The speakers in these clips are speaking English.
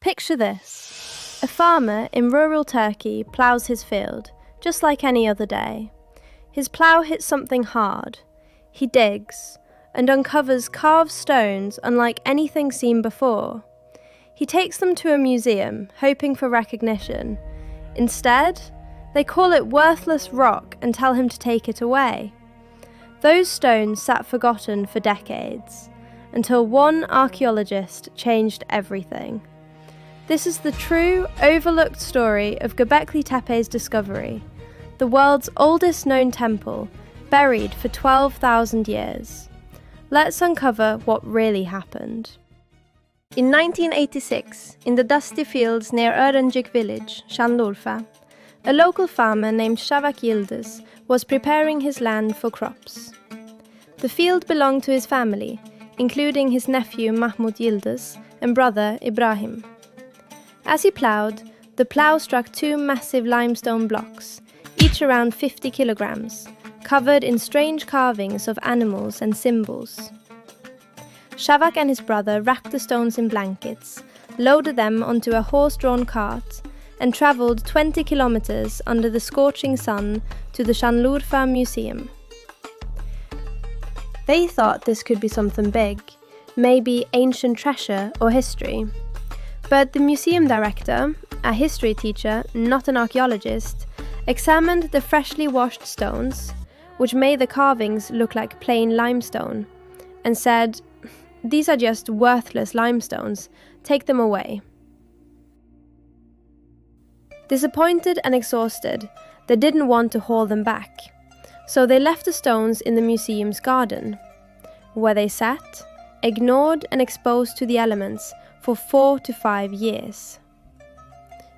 Picture this. A farmer in rural Turkey ploughs his field, just like any other day. His plough hits something hard. He digs and uncovers carved stones unlike anything seen before. He takes them to a museum, hoping for recognition. Instead, they call it worthless rock and tell him to take it away. Those stones sat forgotten for decades, until one archaeologist changed everything. This is the true, overlooked story of Göbekli Tepe's discovery, the world's oldest known temple, buried for 12,000 years. Let's uncover what really happened. In 1986, in the dusty fields near Öğrencik village, Şanlıurfa, a local farmer named Şafak Yıldız was preparing his land for crops. The field belonged to his family, including his nephew Mahmut Yıldız and brother Ibrahim. As he ploughed, the plough struck two massive limestone blocks, each around 50 kilograms, covered in strange carvings of animals and symbols. Şafak and his brother wrapped the stones in blankets, loaded them onto a horse-drawn cart, and travelled 20 kilometers under the scorching sun to the Şanlıurfa Museum. They thought this could be something big, maybe ancient treasure or history. But the museum director, a history teacher, not an archaeologist, examined the freshly washed stones, which made the carvings look like plain limestone, and said, "These are just worthless limestones, take them away." Disappointed and exhausted, they didn't want to haul them back, so they left the stones in the museum's garden, where they sat, ignored and exposed to the elements for 4 to 5 years.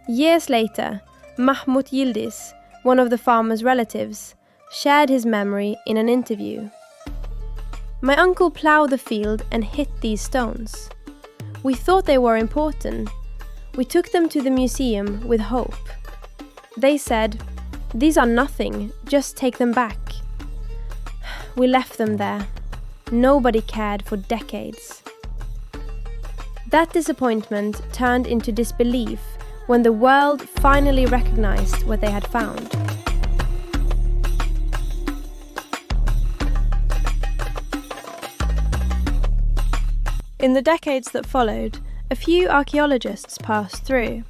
Years later, Mahmut Yıldız, one of the farmer's relatives, shared his memory in an interview. "My uncle ploughed the field and hit these stones. We thought they were important. We took them to the museum with hope. They said, 'These are nothing, just take them back.' We left them there. Nobody cared for decades." That disappointment turned into disbelief when the world finally recognized what they had found. In the decades that followed, a few archaeologists passed through.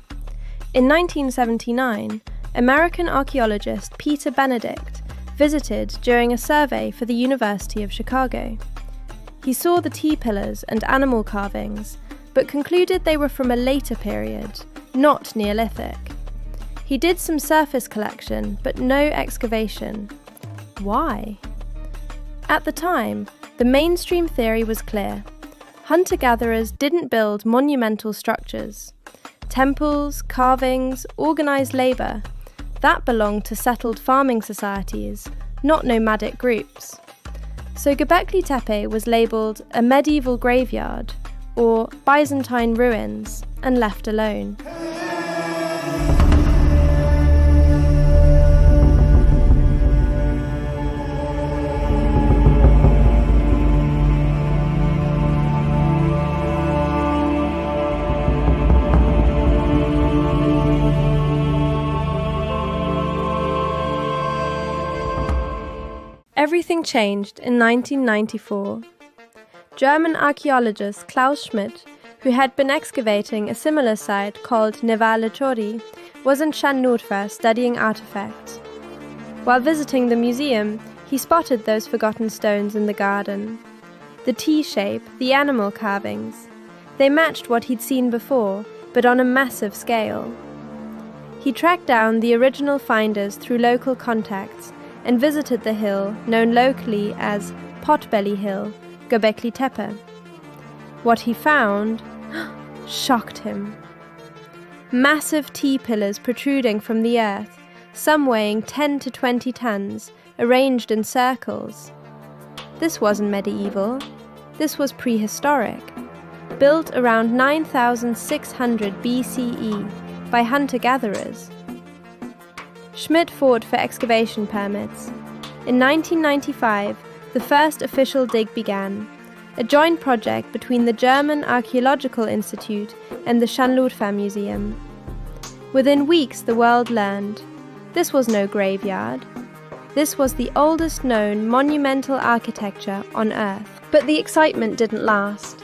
In 1979, American archaeologist Peter Benedict visited during a survey for the University of Chicago. He saw the T-pillars and animal carvings, but concluded they were from a later period, not Neolithic. He did some surface collection, but no excavation. Why? At the time, the mainstream theory was clear. Hunter-gatherers didn't build monumental structures. Temples, carvings, organised labour, that belonged to settled farming societies, not nomadic groups. So Göbekli Tepe was labelled a medieval graveyard or Byzantine ruins and left alone. Everything changed in 1994. German archaeologist Klaus Schmidt, who had been excavating a similar site called Nevaleturi, was in Şanlıurfa studying artifacts. While visiting the museum, he spotted those forgotten stones in the garden. The T-shape, the animal carvings. They matched what he'd seen before, but on a massive scale. He tracked down the original finders through local contacts and visited the hill known locally as Potbelly Hill, Göbekli Tepe. What he found shocked him. Massive T-pillars protruding from the earth, some weighing 10 to 20 tons, arranged in circles. This wasn't medieval, this was prehistoric, built around 9,600 BCE by hunter-gatherers. Schmidt fought for excavation permits. In 1995, the first official dig began. a joint project between the German Archaeological Institute and the Şanlıurfa Museum. Within weeks, the world learned this was no graveyard. This was the oldest known monumental architecture on Earth. But the excitement didn't last.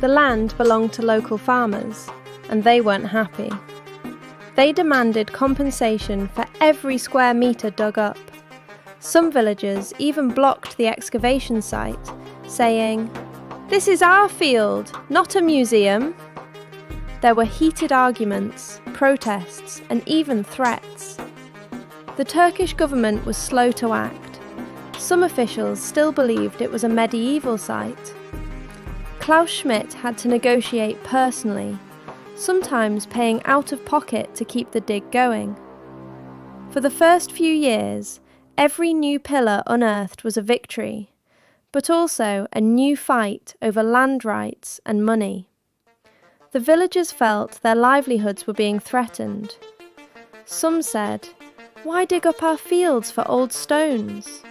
The land belonged to local farmers, and they weren't happy. They demanded compensation for every square metre dug up. Some villagers even blocked the excavation site, saying, "This is our field, not a museum." There were heated arguments, protests, and even threats. The Turkish government was slow to act. Some officials still believed it was a medieval site. Klaus Schmidt had to negotiate personally, sometimes paying out of pocket to keep the dig going. For the first few years, every new pillar unearthed was a victory, but also a new fight over land rights and money. The villagers felt their livelihoods were being threatened. Some said, "Why dig up our fields for old stones?"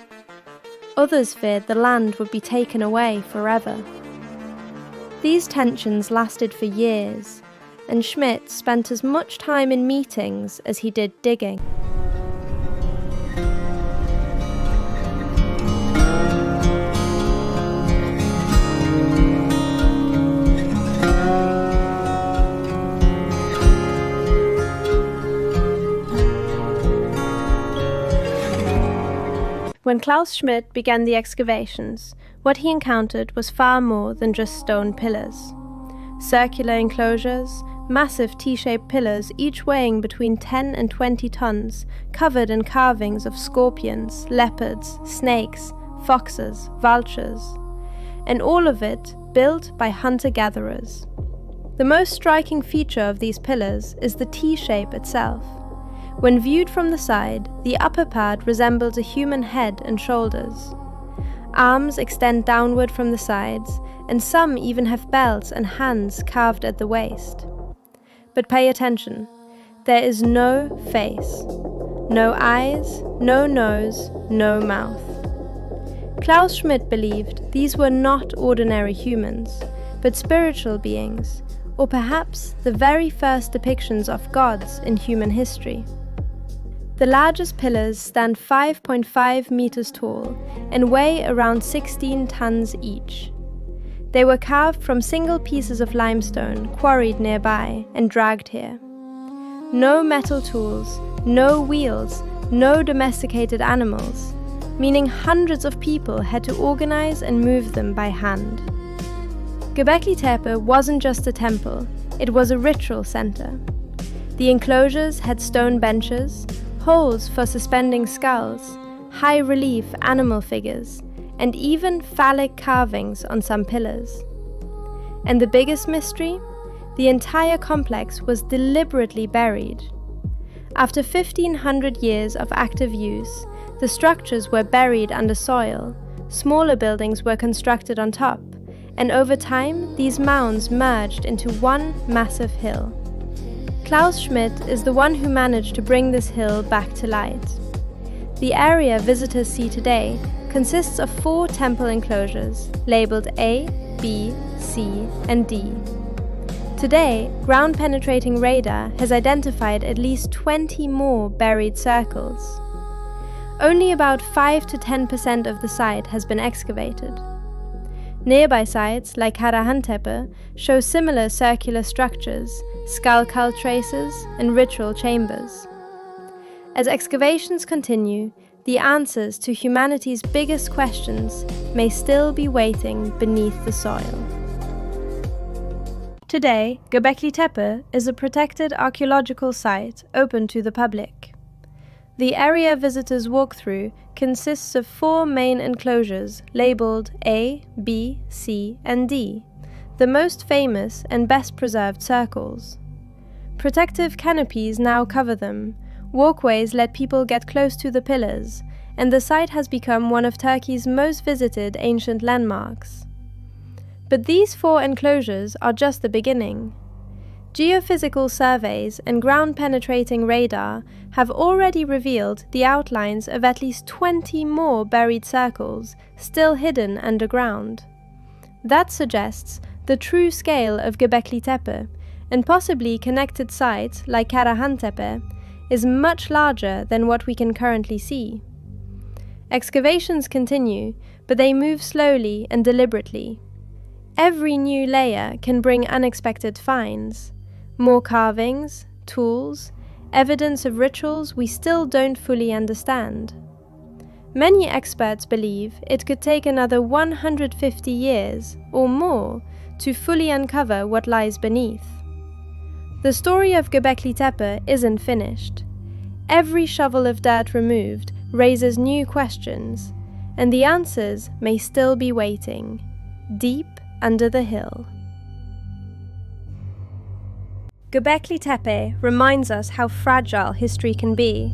Others feared the land would be taken away forever. These tensions lasted for years, and Schmidt spent as much time in meetings as he did digging. When Klaus Schmidt began the excavations, what he encountered was far more than just stone pillars. Circular enclosures, massive T-shaped pillars each weighing between 10 and 20 tons, covered in carvings of scorpions, leopards, snakes, foxes, vultures, and all of it built by hunter-gatherers. The most striking feature of these pillars is the T-shape itself. When viewed from the side, the upper part resembles a human head and shoulders. Arms extend downward from the sides, and some even have belts and hands carved at the waist. But pay attention, there is no face, no eyes, no nose, no mouth. Klaus Schmidt believed these were not ordinary humans, but spiritual beings, or perhaps the very first depictions of gods in human history. The largest pillars stand 5.5 meters tall and weigh around 16 tons each. They were carved from single pieces of limestone quarried nearby and dragged here. No metal tools, no wheels, no domesticated animals, meaning hundreds of people had to organize and move them by hand. Göbekli Tepe wasn't just a temple, it was a ritual center. The enclosures had stone benches, holes for suspending skulls, high-relief animal figures, and even phallic carvings on some pillars. And the biggest mystery? The entire complex was deliberately buried. After 1,500 years of active use, the structures were buried under soil, smaller buildings were constructed on top, and over time these mounds merged into one massive hill. Klaus Schmidt is the one who managed to bring this hill back to light. The area visitors see today consists of 4 temple enclosures, labeled A, B, C, and D. Today, ground-penetrating radar has identified at least 20 more buried circles. Only about 5 to 10% of the site has been excavated. Nearby sites, like Tepe, show similar circular structures, skull traces, and ritual chambers. As excavations continue, the answers to humanity's biggest questions may still be waiting beneath the soil. Today, Göbekli Tepe is a protected archaeological site open to the public. The area visitors walk through consists of 4 main enclosures labeled A, B, C, and D, the most famous and best preserved circles. Protective canopies now cover them, walkways let people get close to the pillars, and the site has become one of Turkey's most visited ancient landmarks. But these 4 enclosures are just the beginning. Geophysical surveys and ground-penetrating radar have already revealed the outlines of at least 20 more buried circles still hidden underground. That suggests the true scale of Göbekli Tepe, and possibly connected sites like Karahantepe, is much larger than what we can currently see. Excavations continue, but they move slowly and deliberately. Every new layer can bring unexpected finds, more carvings, tools, evidence of rituals we still don't fully understand. Many experts believe it could take another 150 years or more to fully uncover what lies beneath. The story of Göbekli Tepe isn't finished. Every shovel of dirt removed raises new questions, and the answers may still be waiting, deep under the hill. Göbekli Tepe reminds us how fragile history can be.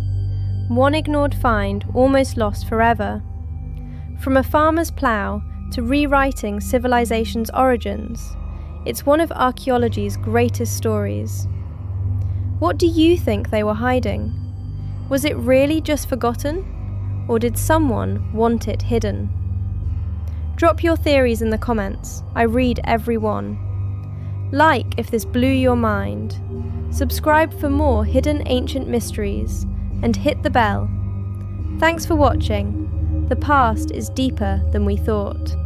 One ignored find almost lost forever. From a farmer's plough to rewriting civilization's origins, it's one of archaeology's greatest stories. What do you think they were hiding? Was it really just forgotten? Or did someone want it hidden? Drop your theories in the comments. I read every one. Like if this blew your mind. Subscribe for more hidden ancient mysteries, and hit the bell. Thanks for watching. The past is deeper than we thought.